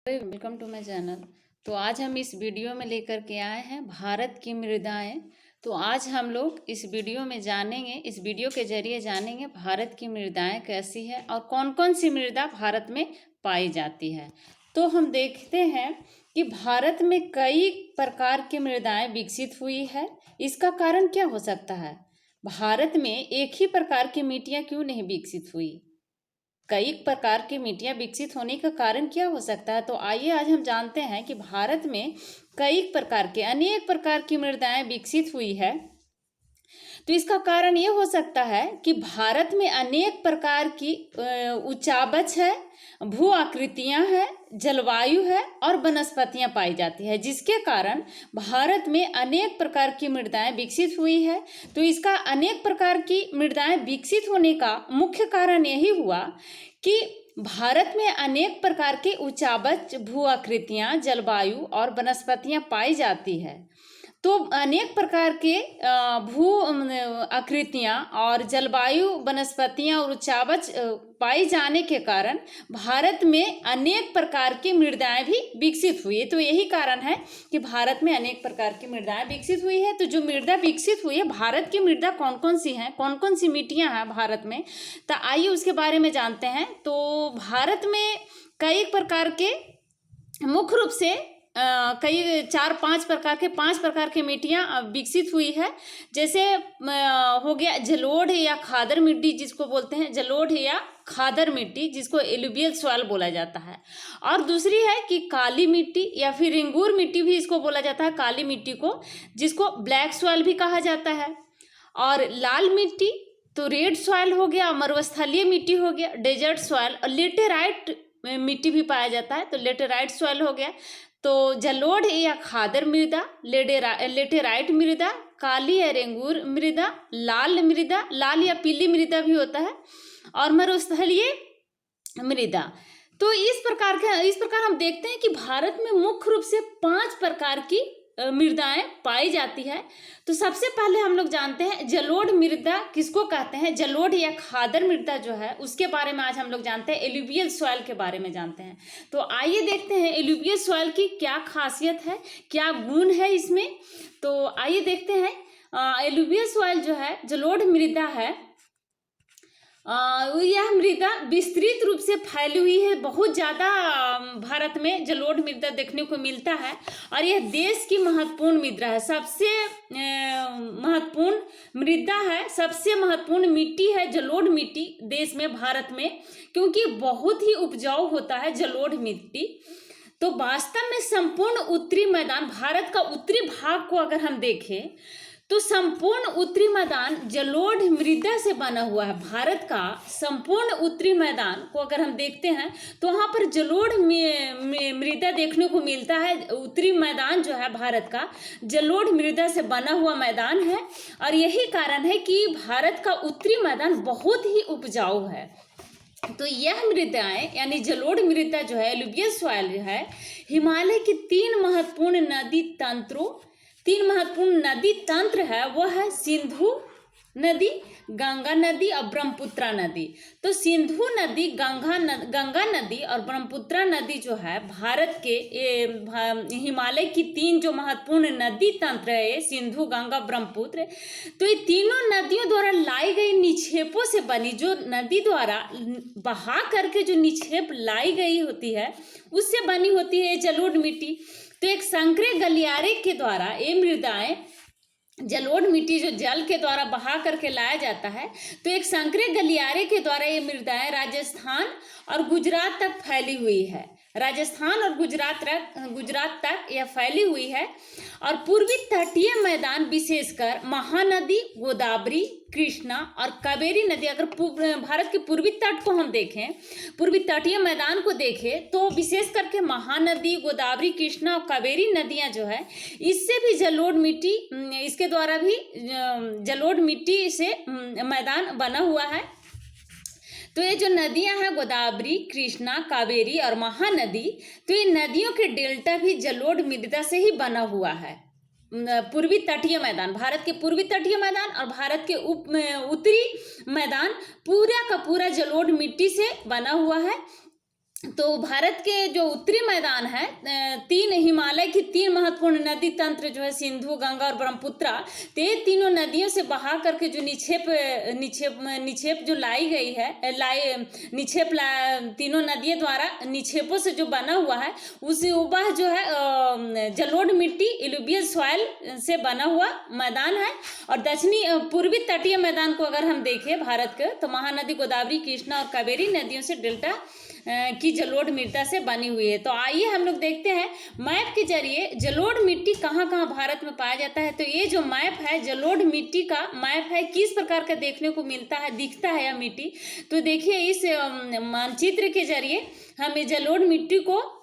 Welcome to my channel. तो आज हम इस वीडियो में लेकर के आए हैं भारत की मृदाएं। तो आज हम लोग इस वीडियो में जानेंगे, इस वीडियो के जरिए जानेंगे भारत की मृदाएं कैसी है और कौन कौन सी मृदा भारत में पाई जाती है। तो हम देखते हैं कि भारत में कई प्रकार की मृदाएं विकसित हुई है। इसका कारण क्या हो सकता है? भारत में एक ही प्रकार की मिट्टियां क्यों नहीं विकसित हुई? कई प्रकार की मिट्टियां विकसित होने का कारण क्या हो सकता है? तो आइए आज हम जानते हैं कि भारत में कई प्रकार के अनेक प्रकार की मृदाएं विकसित हुई है। तो इसका कारण ये हो सकता है कि भारत में अनेक प्रकार की उच्चावच है, भू आकृतियां हैं, जलवायु है और वनस्पतियां पाई जाती है, जिसके कारण भारत में अनेक प्रकार की मृदाएं विकसित हुई है। तो इसका अनेक प्रकार की मृदाएं विकसित होने का मुख्य कारण यही हुआ कि भारत में अनेक प्रकार के उच्चावच, भू आकृतियां, जलवायु और वनस्पतियां पाई जाती है। तो अनेक प्रकार के भू आकृतियां और जलवायु, वनस्पतियां और उच्चावच पाई जाने के कारण भारत में अनेक प्रकार की मृदाएं भी विकसित हुई है। तो यही कारण है कि भारत में अनेक प्रकार की मृदाएं विकसित हुई है। तो जो मृदा विकसित हुई है, भारत की मृदा कौन कौन सी हैं, कौन कौन सी मिट्टियां हैं भारत में, तो आइए उसके बारे में जानते हैं। तो भारत में कई प्रकार के मुख्य रूप से कई पांच प्रकार के मिट्टियां विकसित हुई है। जैसे हो गया जलोढ़ या खादर मिट्टी, जिसको बोलते हैं जलोढ़ या खादर मिट्टी, जिसको एलुवियल सॉइल बोला जाता है। और दूसरी है कि काली मिट्टी या फिर रिंगूर मिट्टी भी इसको बोला जाता है, काली मिट्टी को, जिसको ब्लैक सॉइल भी कहा जाता है। और लाल मिट्टी तो रेड सॉइल हो गया, मरुस्थलीय मिट्टी हो गया, डेजर्ट सॉइल, और लेटेराइट मिट्टी भी पाया जाता है, तो लेटेराइट सॉइल हो गया। तो जलोढ़ या खादर मृदा, लेटेराइट मृदा, काली या रेंगूर मृदा, लाल या पीली मृदा भी होता है, और मरुस्थलीय मृदा। तो इस प्रकार हम देखते हैं कि भारत में मुख्य रूप से 5 प्रकार की मृदाएं पाई जाती है। तो सबसे पहले हम लोग जानते हैं जलोढ़ मृदा किसको कहते हैं। जलोढ़ या खादर मृदा जो है उसके बारे में आज हम लोग जानते हैं, एलुवियल सॉइल के बारे में जानते हैं। तो आइए देखते हैं एलुवियल सॉइल की क्या खासियत है, क्या गुण है इसमें। तो आइए देखते हैं। एलुवियल सॉइल जो है, जलोढ़ मृदा है, यह मृदा विस्तृत रूप से फैली हुई है। बहुत ज़्यादा भारत में जलोढ़ मृदा देखने को मिलता है, और यह देश की महत्वपूर्ण मृदा है, सबसे महत्वपूर्ण मृदा है, सबसे महत्वपूर्ण मिट्टी है जलोढ़ मिट्टी देश में, भारत में, क्योंकि बहुत ही उपजाऊ होता है जलोढ़ मिट्टी। तो वास्तव में संपूर्ण उत्तरी मैदान, भारत का उत्तरी भाग को अगर हम देखें तो संपूर्ण उत्तरी मैदान जलोढ़ मृदा से बना हुआ है। भारत का संपूर्ण उत्तरी मैदान को अगर हम देखते हैं तो वहाँ पर जलोढ़ मृदा देखने को मिलता है। उत्तरी मैदान जो है भारत का जलोढ़ मृदा से बना हुआ मैदान है, और यही कारण है कि भारत का उत्तरी मैदान बहुत ही उपजाऊ है। तो यह मृदाएं यानी जलोढ़ मृदा जो है, एलुवियल सॉइल जो है, हिमालय की 3 महत्वपूर्ण नदी तंत्र है। वह है सिंधु नदी, गंगा नदी और ब्रह्मपुत्रा नदी। तो सिंधु नदी, गंगा नदी और ब्रह्मपुत्रा नदी जो है भारत के हिमालय की 3 जो महत्वपूर्ण नदी तंत्र है, सिंधु, गंगा, ब्रह्मपुत्र। तो ये तीनों नदियों द्वारा लाई गई निक्षेपों से बनी, जो नदी द्वारा बहा करके जो निक्षेप लाई गई होती है उससे बनी होती है ये जलोढ़ मिट्टी। तो एक संकरे गलियारे के द्वारा ये मृदाएं, जलोढ़ मिट्टी जो जल के द्वारा बहा करके लाया जाता है, तो एक संकरे गलियारे के द्वारा ये मृदाएं राजस्थान और गुजरात तक फैली हुई है। राजस्थान और गुजरात तक यह फैली हुई है। और पूर्वी तटीय मैदान, विशेषकर महानदी, गोदावरी, कृष्णा और कावेरी नदी, अगर भारत के पूर्वी तट को हम देखें, पूर्वी तटीय मैदान को देखें, तो विशेष करके महानदी, गोदावरी, कृष्णा और कावेरी नदियां जो है, इससे भी जलोढ़ मिट्टी, इसके द्वारा भी जलोढ़ मिट्टी से मैदान बना हुआ है। तो ये जो नदियां हैं, गोदावरी, कृष्णा, कावेरी और महानदी, तो ये नदियों के डेल्टा भी जलोढ़ मृदा से ही बना हुआ है। पूर्वी तटीय मैदान, भारत के पूर्वी तटीय मैदान और भारत के उत्तरी मैदान पूरा का पूरा जलोढ़ मिट्टी से बना हुआ है। तो भारत के जो उत्तरी मैदान है, तीन हिमालय की तीन महत्वपूर्ण नदी तंत्र जो है, सिंधु, गंगा और ब्रह्मपुत्रा, तो ये तीनों नदियों से बहा करके जो निक्षेप जो लाई गई है, तीनों नदियों द्वारा निक्षेपों से जो बना हुआ है, उस वह जो है जलोढ़ मिट्टी, एलुवियल सॉइल से बना हुआ मैदान है। और दक्षिणी पूर्वी तटीय मैदान को अगर हम देखें भारत के, तो महानदी गोदावरी, कृष्णा और कावेरी नदियों से डेल्टा की जलोढ़ मृदा से बनी हुई है। तो आइए हम लोग देखते हैं मैप के जरिए जलोढ़ मिट्टी कहाँ कहाँ भारत में पाया जाता है। तो ये जो मैप है, जलोढ़ मिट्टी का मैप है, किस प्रकार का देखने को मिलता है, दिखता है यह मिट्टी। तो देखिए इस मानचित्र के जरिए हम ये जलोढ़ मिट्टी को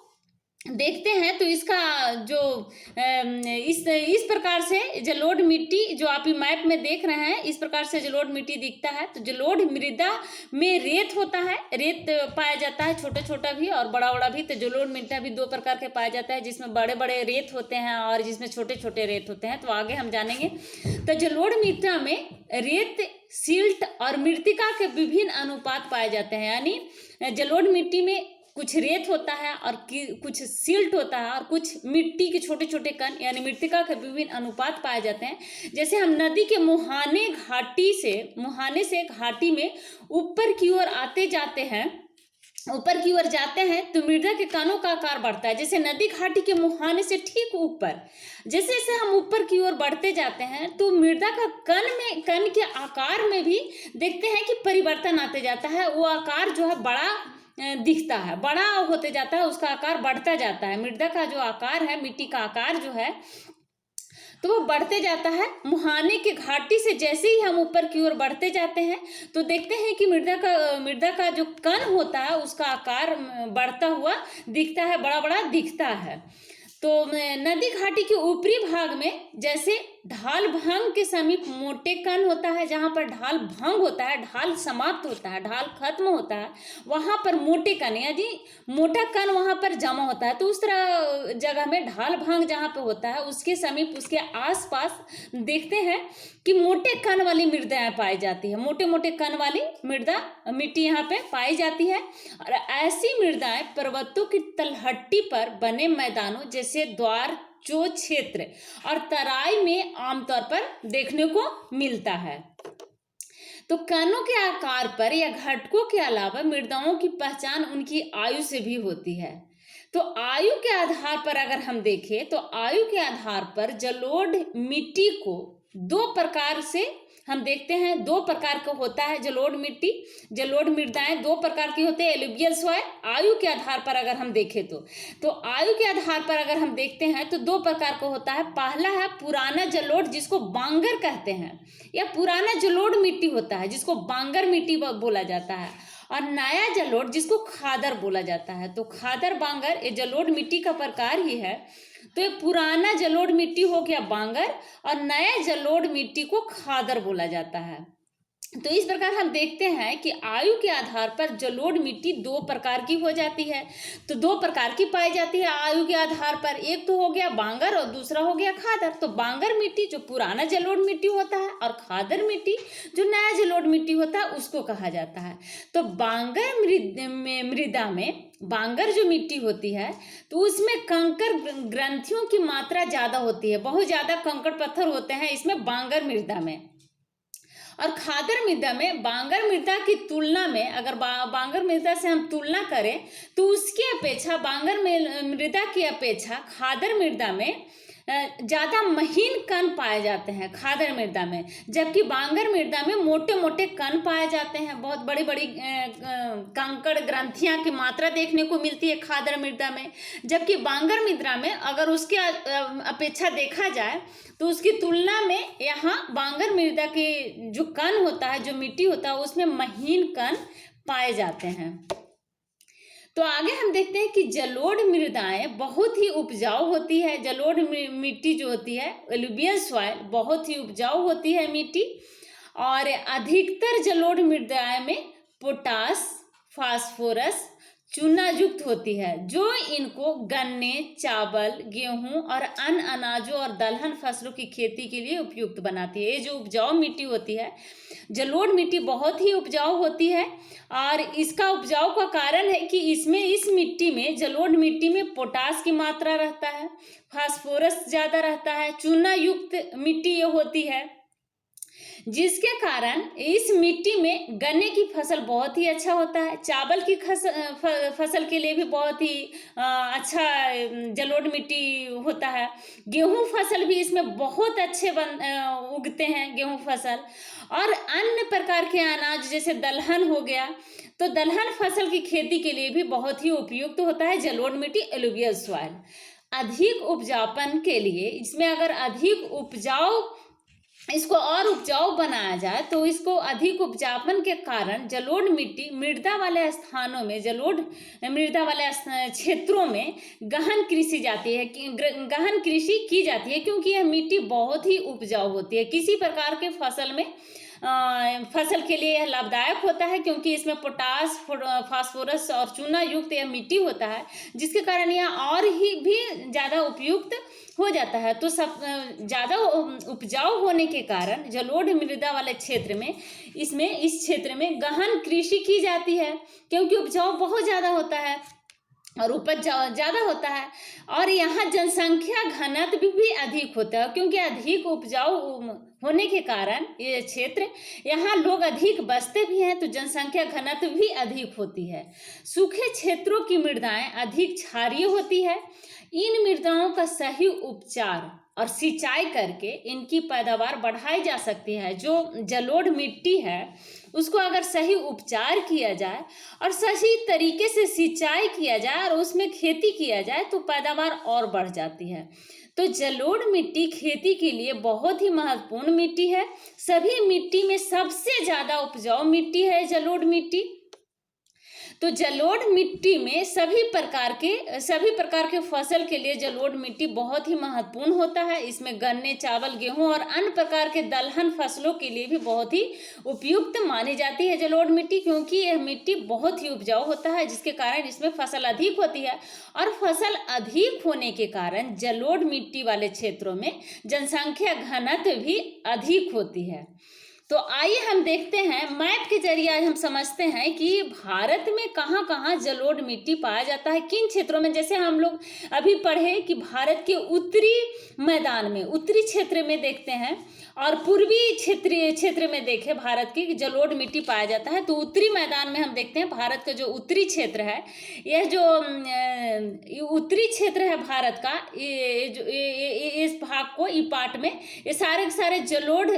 देखते हैं। तो इसका जो इस प्रकार से जलोढ़ मिट्टी जो आप मैप में देख रहे हैं, इस प्रकार से जलोढ़ मिट्टी दिखता है। तो जलोढ़ मृदा में रेत होता है, रेत पाया जाता है, छोटा छोटा भी और बड़ा बड़ा भी। तो जलोढ़ मिट्टी भी दो प्रकार के पाया जाता है, जिसमें बड़े बड़े रेत होते हैं और जिसमें छोटे छोटे रेत होते हैं। तो आगे हम जानेंगे। तो जलोढ़ मिट्टी में रेत, सिल्ट और मृत्तिका के विभिन्न अनुपात पाए जाते हैं। यानी जलोढ़ मिट्टी में कुछ रेत होता है और कुछ सिल्ट होता है और कुछ मिट्टी के छोटे छोटे कण यानी मृत्तिका के विभिन्न अनुपात पाए जाते हैं। जैसे हम नदी के मुहाने से घाटी में ऊपर की ओर जाते हैं तो मृदा के कणों का आकार बढ़ता है। जैसे नदी घाटी के मुहाने से ठीक ऊपर जैसे जैसे हम ऊपर की ओर बढ़ते जाते हैं, तो मृदा का कण के आकार में भी देखते हैं कि परिवर्तन आते जाता है। वो आकार जो है बड़ा दिखता है, बड़ा होते जाता है, उसका आकार बढ़ता जाता है। मृदा का जो आकार है, मिट्टी का आकार जो है, तो वो बढ़ते जाता है। मुहाने के घाटी से जैसे ही हम ऊपर की ओर बढ़ते जाते हैं, तो देखते हैं कि मृदा का जो कण होता है, उसका आकार बढ़ता हुआ दिखता है, बड़ा बड़ा दिखता है। तो नदी घाटी के ऊपरी भाग में जैसे ढाल भंग के समीप मोटे कण होता है, जहाँ पर ढाल भंग होता है, ढाल समाप्त होता है, ढाल खत्म होता है, वहाँ पर मोटे कण यानी मोटा कण वहाँ पर जमा होता है। तो उस तरह जगह में ढाल भंग जहाँ पे होता है, उसके समीप, उसके आसपास देखते हैं कि मोटे कण वाली मृदाएं पाई जाती है। मोटे मोटे कण वाली मिट्टी यहाँ पे पाई जाती है। और ऐसी मृदाएं पर्वतों की तलहटी पर बने मैदानों जैसे द्वार जो क्षेत्र और तराई में आमतौर पर देखने को मिलता है। तो कणों के आकार पर या घटकों के अलावा मृदाओं की पहचान उनकी आयु से भी होती है। तो आयु के आधार पर अगर हम देखें, तो आयु के आधार पर जलोढ़ मिट्टी को दो प्रकार से हम देखते हैं। दो प्रकार का होता है जलोढ़ मिट्टी, जलोढ़ मृदाएं दो प्रकार की होते हैं। एलुवियल सॉइल आयु के आधार पर अगर हम देखें तो आयु के आधार पर अगर हम देखते हैं तो दो प्रकार का होता है। पहला है पुराना जलोढ़, जिसको बांगर कहते हैं, या पुराना जलोढ़ मिट्टी होता है जिसको बांगर मिट्टी बोला जाता है। और नया जलोढ़ जिसको खादर बोला जाता है। तो खादर, बांगर ये जलोढ़ मिट्टी का प्रकार ही है। तो ये पुराना जलोढ़ मिट्टी हो गया बांगर और नया जलोढ़ मिट्टी को खादर बोला जाता है। तो इस प्रकार हम देखते हैं कि आयु के आधार पर जलोढ़ मिट्टी दो प्रकार की हो जाती है। तो दो प्रकार की पाई जाती है आयु के आधार पर। एक तो हो गया बांगर और दूसरा हो गया खादर। तो बांगर मिट्टी जो पुराना जलोढ़ मिट्टी होता है और खादर मिट्टी जो नया जलोढ़ मिट्टी होता है उसको कहा जाता है। तो बांगर मृदा में बांगर जो मिट्टी होती है तो उसमें कंकर ग्रंथियों की मात्रा ज्यादा होती है, बहुत ज्यादा कंकड़ पत्थर होते हैं इसमें बांगर मृदा में। और खादर मृदा में बांगर मृदा की तुलना में अगर बांगर मृदा से हम तुलना करें तो उसकी अपेक्षा बांगर मृदा की अपेक्षा खादर मृदा में ज़्यादा महीन कण पाए जाते हैं खादर मृदा में, जबकि बांगर मृदा में मोटे मोटे कण पाए जाते हैं। बहुत बड़ी बड़ी कंकड़ ग्रंथियां की मात्रा देखने को मिलती है खादर मृदा में, जबकि बांगर मृदा में अगर उसके अपेक्षा देखा जाए तो उसकी तुलना में यहाँ बांगर मृदा के जो कण होता है, जो मिट्टी होता है, उसमें महीन कण पाए जाते हैं। तो आगे हम देखते हैं कि जलोढ़ मृदाएं बहुत ही उपजाऊ होती है। जलोढ़ मिट्टी जो होती है, एलुवियल सॉइल, बहुत ही उपजाऊ होती है मिट्टी। और अधिकतर जलोढ़ मृदाएं में पोटास, फास्फोरस, चूना युक्त होती है, जो इनको गन्ने, चावल, गेहूं और अन्य अनाजों और दलहन फसलों की खेती के लिए उपयुक्त बनाती है। ये जो उपजाऊ मिट्टी होती है, जलोढ़ मिट्टी बहुत ही उपजाऊ होती है। और इसका उपजाऊ का कारण है कि इस मिट्टी में, जलोढ़ मिट्टी में पोटास की मात्रा रहता है, फास्फोरस ज़्यादा रहता है, चूना युक्त मिट्टी ये होती है, जिसके कारण इस मिट्टी में गन्ने की फसल बहुत ही अच्छा होता है। चावल की फसल के लिए भी बहुत ही अच्छा जलोढ़ मिट्टी होता है। गेहूं फसल भी इसमें बहुत अच्छे उगते हैं, गेहूं फसल। और अन्य प्रकार के अनाज जैसे दलहन हो गया, तो दलहन फसल की खेती के लिए भी बहुत ही उपयुक्त होता है जलोढ़ मिट्टी, एलुवियल सॉइल। अधिक उपजाऊपन के लिए इसमें अगर अधिक उपजाऊ, इसको और उपजाऊ बनाया जाए तो इसको अधिक उपजाऊपन के कारण जलोढ़ मिट्टी मृदा वाले स्थानों में, जलोढ़ मृदा वाले क्षेत्रों में गहन कृषि जाती है, गहन कृषि की जाती है, क्योंकि यह मिट्टी बहुत ही उपजाऊ होती है। किसी प्रकार के फसल के लिए यह लाभदायक होता है, क्योंकि इसमें पोटास, फास्फोरस और चूना युक्त यह मिट्टी होता है, जिसके कारण यह और ही भी ज़्यादा उपयुक्त हो जाता है। तो सब ज़्यादा उपजाऊ होने के कारण जलोढ़ मृदा वाले क्षेत्र में, इस क्षेत्र में गहन कृषि की जाती है, क्योंकि उपजाऊ बहुत ज़्यादा होता है और उपज ज़्यादा होता है। और यहाँ जनसंख्या घनत्व भी अधिक होता है, क्योंकि अधिक उपजाऊ होने के कारण ये क्षेत्र, यहाँ लोग अधिक बसते भी हैं, तो जनसंख्या घनत्व भी अधिक होती है। सूखे क्षेत्रों की मृदाएं अधिक क्षारीय होती है। इन मृदाओं का सही उपचार और सिंचाई करके इनकी पैदावार बढ़ाई जा सकती है। जो जलोढ़ मिट्टी है उसको अगर सही उपचार किया जाए और सही तरीके से सिंचाई किया जाए और उसमें खेती किया जाए तो पैदावार और बढ़ जाती है। तो जलोढ़ मिट्टी खेती के लिए बहुत ही महत्वपूर्ण मिट्टी है। सभी मिट्टी में सबसे ज़्यादा उपजाऊ मिट्टी है जलोढ़ मिट्टी। तो जलोढ़ मिट्टी में सभी प्रकार के फसल के लिए जलोढ़ मिट्टी बहुत ही महत्वपूर्ण होता है। इसमें गन्ने, चावल, गेहूं और अन्य प्रकार के दलहन फसलों के लिए भी बहुत ही उपयुक्त मानी जाती है जलोढ़ मिट्टी, क्योंकि यह मिट्टी बहुत ही उपजाऊ होता है, जिसके कारण इसमें फसल अधिक होती है। और फसल अधिक होने के कारण जलोढ़ मिट्टी वाले क्षेत्रों में जनसंख्या घनत्व भी अधिक होती है। तो आइए हम देखते हैं, मैप के जरिए आज हम समझते हैं कि भारत में कहाँ कहाँ जलोढ़ मिट्टी पाया जाता है, किन क्षेत्रों में। जैसे हम लोग अभी पढ़े कि भारत के उत्तरी मैदान में, उत्तरी क्षेत्र में देखते हैं, और पूर्वी क्षेत्र में देखें भारत की जलोढ़ मिट्टी पाया जाता है। तो उत्तरी मैदान में हम देखते हैं भारत का जो उत्तरी क्षेत्र है, यह जो उत्तरी क्षेत्र है भारत का, इस भाग को, ई पार्ट में ये सारे के सारे जलोढ़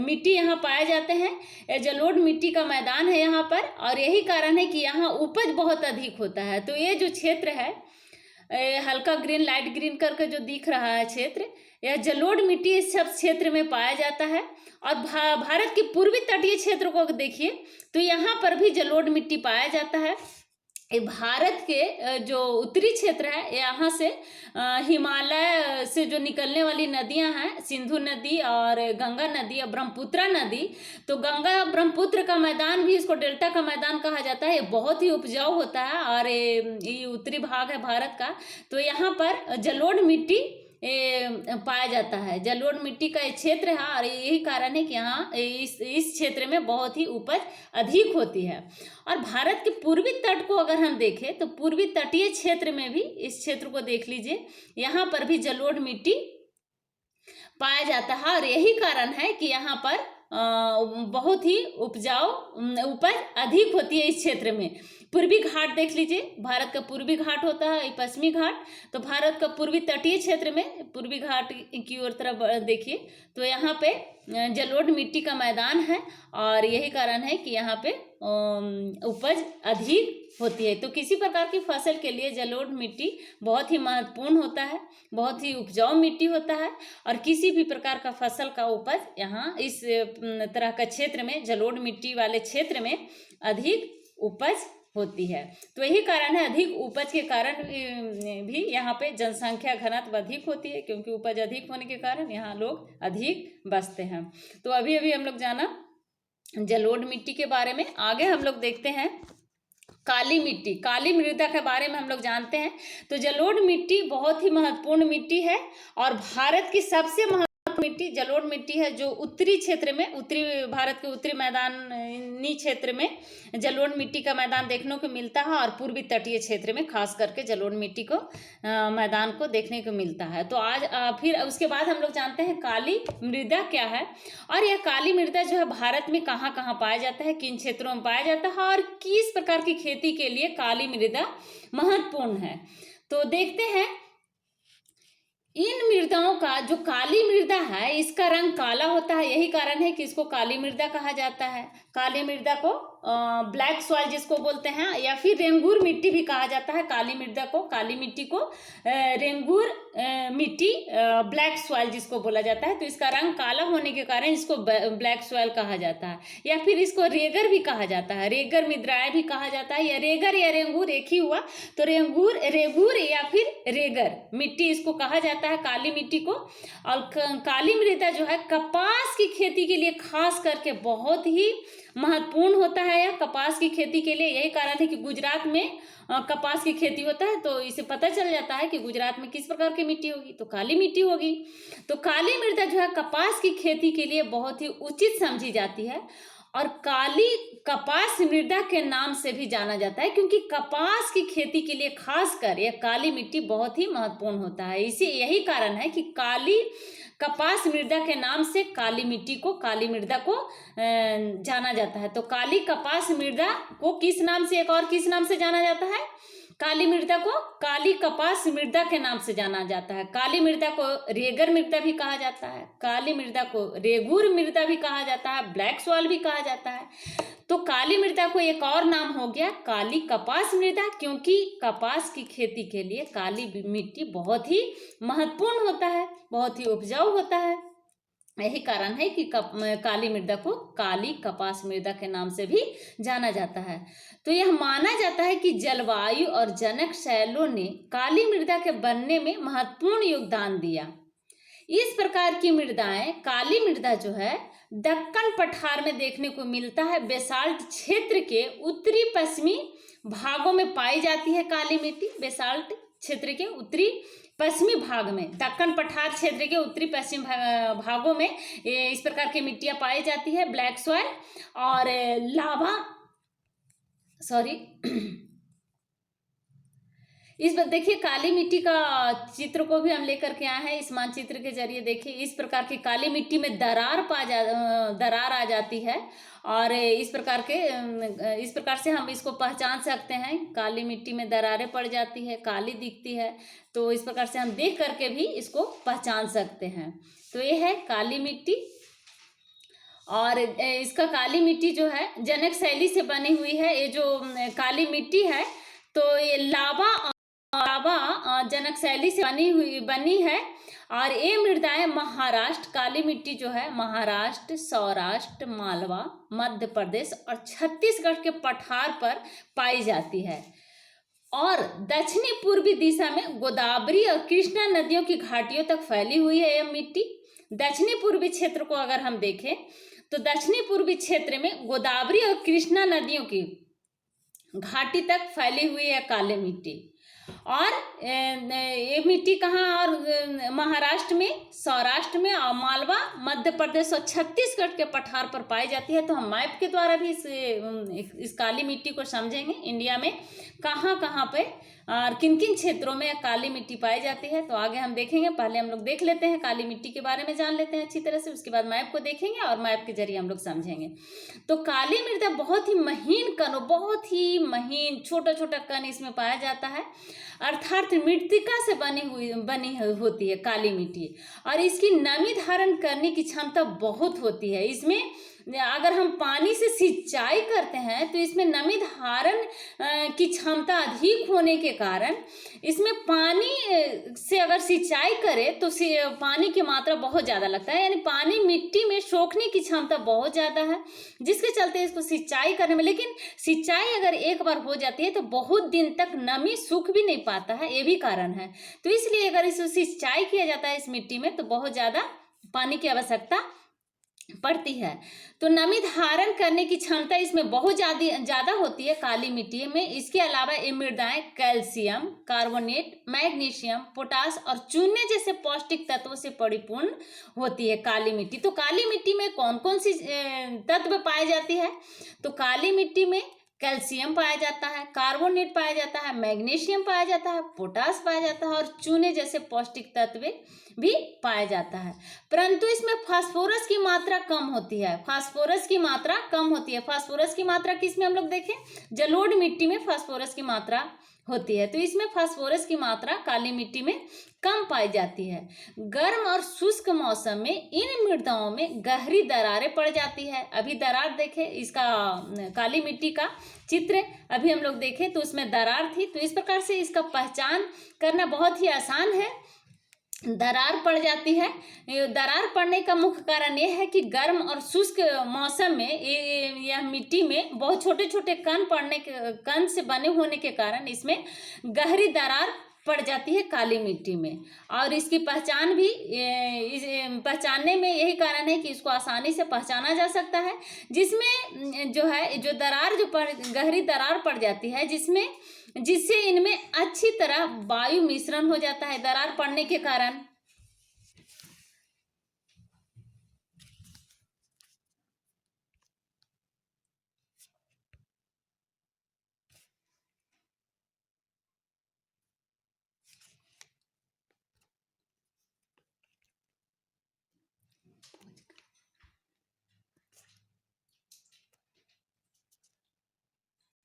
मिट्टी यहाँ पाए जाते हैं। यह जलोढ़ मिट्टी का मैदान है यहाँ पर, और यही कारण है कि यहाँ उपज बहुत अधिक होता है। तो ये जो क्षेत्र है, हल्का ग्रीन, लाइट ग्रीन करके जो दिख रहा है क्षेत्र, यह जलोढ़ मिट्टी इस सब क्षेत्र में पाया जाता है। और भारत के पूर्वी तटीय क्षेत्र को देखिए तो यहाँ पर भी जलोढ़ मिट्टी पाया जाता है। भारत के जो उत्तरी क्षेत्र है, यहाँ से हिमालय से जो निकलने वाली नदियां हैं, सिंधु नदी और गंगा नदी और ब्रह्मपुत्र नदी, तो गंगा ब्रह्मपुत्र का मैदान भी, इसको डेल्टा का मैदान कहा जाता है। ये बहुत ही उपजाऊ होता है और ये उत्तरी भाग है भारत का। तो यहाँ पर जलोढ़ मिट्टी पाया जाता है। जलोढ़ मिट्टी का क्षेत्र है और यही कारण है कि यहाँ इस क्षेत्र में बहुत ही उपज अधिक होती है। और भारत के पूर्वी तट को अगर हम देखें तो पूर्वी तटीय क्षेत्र में भी, इस क्षेत्र को देख लीजिए, यहाँ पर भी जलोढ़ मिट्टी पाया जाता है। और यही कारण है कि यहाँ पर बहुत ही उपजाऊ उपज अधिक होती है इस क्षेत्र में। पूर्वी घाट देख लीजिए, भारत का पूर्वी घाट होता है, पश्चिमी घाट। तो भारत का पूर्वी तटीय क्षेत्र में पूर्वी घाट की ओर तरफ देखिए, तो यहाँ पे जलोढ़ मिट्टी का मैदान है और यही कारण है कि यहाँ पे उपज अधिक होती है। तो किसी प्रकार की फसल के लिए जलोढ़ मिट्टी बहुत ही महत्वपूर्ण होता है, बहुत ही उपजाऊ मिट्टी होता है, और किसी भी प्रकार का फसल का उपज यहाँ इस तरह का क्षेत्र में, जलोढ़ मिट्टी वाले क्षेत्र में अधिक उपज होती है। तो यही कारण है, अधिक उपज के कारण भी यहाँ पे जनसंख्या घनत्व अधिक होती है, क्योंकि उपज अधिक होने के कारण यहाँ लोग अधिक बसते हैं। तो अभी अभी हम लोग जाना जलोढ़ मिट्टी के बारे में। आगे हम लोग देखते हैं काली मिट्टी, काली मृदा के बारे में हम लोग जानते हैं। तो जलोढ़ मिट्टी बहुत ही महत्वपूर्ण मिट्टी है और भारत की सबसे महत्वपूर्ण मिट्टी जलोढ़ मिट्टी है, जो उत्तरी क्षेत्र में, उत्तरी भारत के उत्तरी मैदानी क्षेत्र में जलोढ़ मिट्टी का मैदान देखने को मिलता है और पूर्वी तटीय क्षेत्र में खास करके जलोढ़ मिट्टी को मैदान को देखने को मिलता है। तो आज फिर उसके बाद हम लोग जानते हैं काली मृदा क्या है, और यह काली मृदा जो है भारत में कहाँ कहाँ पाया जाता है, किन क्षेत्रों में पाया जाता है और किस प्रकार की खेती के लिए काली मृदा महत्वपूर्ण है। तो देखते हैं इन मृदाओं का। जो काली मृदा है इसका रंग काला होता है, यही कारण है कि इसको काली मृदा कहा जाता है। काली मृदा को ब्लैक सॉइल जिसको बोलते हैं, या फिर रेंगूर मिट्टी भी कहा जाता है। काली मृदा को, काली मिट्टी को रेंगूर मिट्टी, ब्लैक सॉइल जिसको बोला जाता है। तो इसका रंग काला होने के कारण इसको ब्लैक सॉइल कहा जाता है, या फिर इसको रेगर भी कहा जाता है, रेगर मृदाएं भी कहा जाता है। या रेगर या रेंगूर एक ही हुआ, तो रेंगूर, रेगूर या फिर रेगर मिट्टी इसको कहा जाता है, काली मिट्टी को। और काली मृदा जो है कपास की खेती के लिए खास करके बहुत ही महत्वपूर्ण होता है। यह कपास की खेती के लिए, यही कारण है कि गुजरात में कपास की खेती होता है, तो इसे पता चल जाता है कि गुजरात में किस प्रकार की मिट्टी होगी, तो काली मिट्टी होगी। तो काली मृदा जो है कपास की खेती के लिए बहुत ही उचित समझी जाती है और काली कपास मृदा के नाम से भी जाना जाता है, क्योंकि कपास की खेती के लिए खासकर यह काली मिट्टी बहुत ही महत्वपूर्ण होता है। इसी यही कारण है कि काली कपास मृदा के नाम से काली मिट्टी को, काली मृदा को जाना जाता है। तो काली कपास मृदा को किस नाम से, एक और किस नाम से जाना जाता है? काली मृदा को काली कपास मृदा के नाम से जाना जाता है। काली मृदा को रेगर मृदा भी कहा जाता है, काली मृदा को रेगूर मृदा भी कहा जाता है, ब्लैक सॉइल भी कहा जाता है। तो काली मृदा को एक और नाम हो गया काली कपास मृदा, क्योंकि कपास की खेती के लिए काली मिट्टी बहुत ही महत्वपूर्ण होता है, बहुत ही उपजाऊ होता है। यही कारण है कि काली मृदा को काली कपास मृदा के नाम से भी जाना जाता है। तो यह माना जाता है कि जलवायु और जनक शैलों ने काली मृदा के बनने में महत्वपूर्ण योगदान दिया। इस प्रकार की मृदाएं, काली मृदा जो है दक्कन पठार में देखने को मिलता है। बेसाल्ट क्षेत्र के उत्तरी पश्चिमी भागों में पाई जाती है काली मिट्टी। बेसाल्ट क्षेत्र के उत्तरी पश्चिमी भाग में, दक्कन पठार क्षेत्र के उत्तरी पश्चिम भागों में इस प्रकार की मिट्टियां पाई जाती है, ब्लैक सॉइल और लावा, इस पर देखिए काली मिट्टी का चित्र को भी हम लेकर के आए हैं इस मानचित्र के जरिए। देखिए इस प्रकार की काली मिट्टी में दरार आ जाती है और इस प्रकार से हम इसको पहचान सकते हैं। काली मिट्टी में दरारें पड़ जाती है, काली दिखती है, तो इस प्रकार से हम देख करके भी इसको पहचान सकते हैं। तो ये है काली मिट्टी। और इसका काली मिट्टी जो है जनक शैली से बनी हुई है। ये जो काली मिट्टी है तो ये लावा जनक शैली से बनी है। और ये मृदाएं महाराष्ट्र, काली मिट्टी जो है महाराष्ट्र, सौराष्ट्र, मालवा, मध्य प्रदेश और छत्तीसगढ़ के पठार पर पाई जाती है। और दक्षिणी पूर्वी दिशा में गोदावरी और कृष्णा नदियों की घाटियों तक फैली हुई है यह मिट्टी। दक्षिणी पूर्वी क्षेत्र को अगर हम देखें तो दक्षिणी पूर्वी क्षेत्र में गोदावरी और कृष्णा नदियों की घाटी तक फैली हुई है काली मिट्टी। और ये मिट्टी कहाँ? और महाराष्ट्र में, सौराष्ट्र में और मालवा, मध्य प्रदेश और छत्तीसगढ़ के पठार पर पाई जाती है। तो हम मैप के द्वारा भी इस काली मिट्टी को समझेंगे, इंडिया में कहाँ कहाँ पे और किन किन क्षेत्रों में काली मिट्टी पाई जाती है। तो आगे हम देखेंगे, पहले हम लोग देख लेते हैं काली मिट्टी के बारे में, जान लेते हैं अच्छी तरह से, उसके बाद मैप को देखेंगे और मैप के जरिए हम लोग समझेंगे। तो काली मृदा बहुत ही महीन कण, बहुत ही महीन छोटा छोटा कण इसमें पाया जाता है, अर्थात मृत्तिका से बनी होती है काली मिट्टी। और इसकी नमी धारण करने की क्षमता बहुत होती है। इसमें अगर हम पानी से सिंचाई करते हैं तो इसमें नमी धारण की क्षमता अधिक होने के कारण इसमें पानी से अगर सिंचाई करें तो पानी की मात्रा बहुत ज़्यादा लगता है, यानी पानी मिट्टी में सोखने की क्षमता बहुत ज़्यादा है, जिसके चलते इसको सिंचाई करने में, लेकिन सिंचाई अगर एक बार हो जाती है तो बहुत दिन तक नमी सूख भी नहीं पाता है, ये भी कारण है। तो इसलिए अगर इसको सिंचाई किया जाता है इस मिट्टी में तो बहुत ज़्यादा पानी की आवश्यकता पड़ती है। तो नमी धारण करने की क्षमता इसमें बहुत ज़्यादा होती है काली मिट्टी में। इसके अलावा ये मृदाएं कैल्शियम कार्बोनेट, मैग्नीशियम, पोटास और चूने जैसे पौष्टिक तत्वों से परिपूर्ण होती है काली मिट्टी। तो काली मिट्टी में कौन कौन सी तत्व पाए जाती है? तो काली मिट्टी में कैल्शियम पाया जाता है, कार्बोनेट पाया जाता है, मैग्नीशियम पाया जाता है, पोटास पाया जाता है और चूने जैसे पौष्टिक तत्व भी पाया जाता है। परंतु इसमें फास्फोरस की मात्रा कम होती है। फास्फोरस की मात्रा कम होती है। फास्फोरस की मात्रा किसमें हम लोग देखें? जलोढ़ मिट्टी में फास्फोरस की मात्रा होती है। तो इसमें फास्फोरस की मात्रा काली मिट्टी में कम पाई जाती है। गर्म और शुष्क मौसम में इन मृदाओं में गहरी दरारें पड़ जाती है। अभी दरार देखें, इसका काली मिट्टी का चित्र अभी हम लोग देखें तो उसमें दरार थी। तो इस प्रकार से इसका पहचान करना बहुत ही आसान है। दरार पड़ जाती है। दरार पड़ने का मुख्य कारण यह है कि गर्म और शुष्क मौसम में यह मिट्टी में बहुत छोटे छोटे कण से बने होने के कारण इसमें गहरी दरार पड़ जाती है काली मिट्टी में। और इसकी पहचान भी पहचानने में यही कारण है कि इसको आसानी से पहचाना जा सकता है, जिसमें जो है जो दरार गहरी दरार पड़ जाती है जिससे इनमें अच्छी तरह वायु मिश्रण हो जाता है दरार पड़ने के कारण।